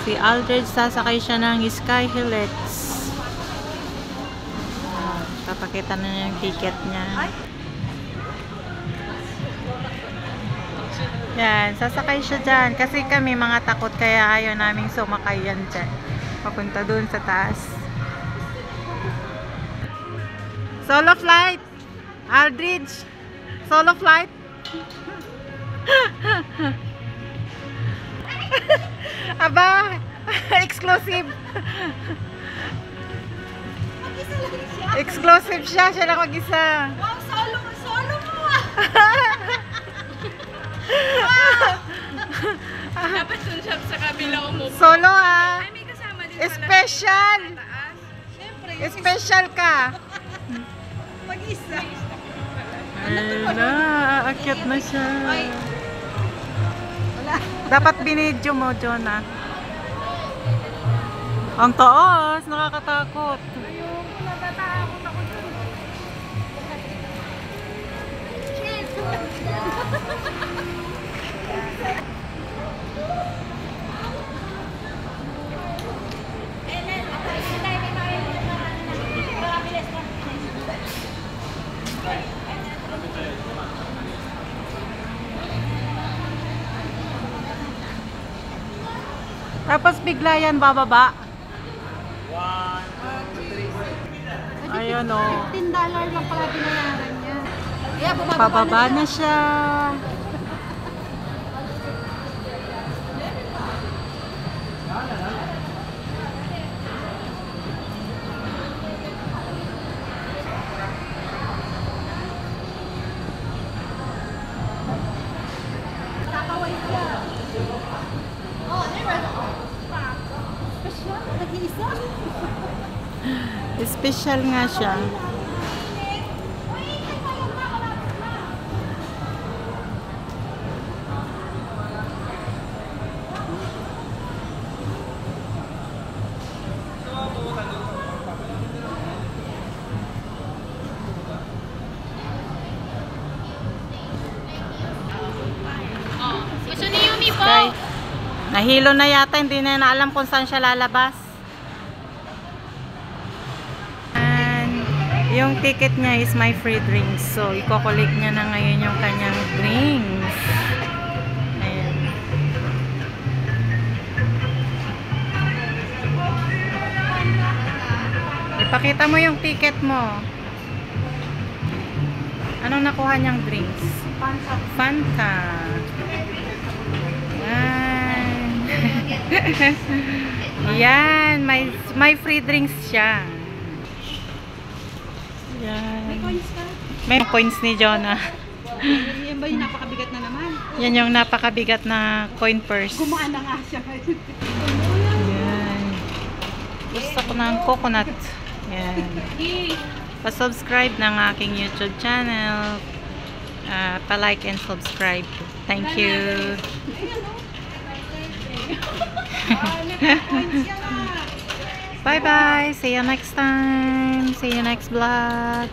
Si Aldred, sasakay siya ng Sky Helix. Papakita na niya yung ticket niya. Yan, sasakay siya dyan. Kasi kami mga takot, kaya ayaw naming sumakay yan dyan. Papunta dun sa taas. Solo flight! Aldridge! Solo flight! Aba! Exclusive! Mag-isa lang siya. Exclusive siya! Siya lang mag-isa! Wow, solo mo ah! Dapat dun siya sa kabila umupo. Solo ah! Ay, may kasama din Special! taas. Siyempre, Special ka! mag-isa. Ala, aakyat na siya. Ay. Wala. Dapat binidyo mo, Jonah. Ang taas, nakakatakot. Ayoko, natatakot ako dun. Shit! Tapos bigla yan bababa. Ayun o. $15 lang pala binayaran niya. Kaya Pababa na siya. Nakaway siya. Oh, never. Special, nag-iisa. Special nga siya. Gusto ni Yumi po. Okay. Nahilo na yata, hindi na alam kung saan siya lalabas. And yung ticket niya is my free drinks. So, iko-collect niya na ngayon yung kanyang drinks. Ayan. Ipakita mo yung ticket mo. Anong nakuha niyang drinks? Fanta. Fanta. Yan, may free drinks siya. Yan. May coins ka? May coins ni Jonah. Yan ba yung napakabigat na naman? Yan yung napakabigat na coin purse. Gumaan na nga siya. Yan. Gusto ko ng coconut. Yan. Pa-subscribe ng aking YouTube channel. Pa-like and subscribe. Thank you. Bye bye. See you next time. See you next vlog.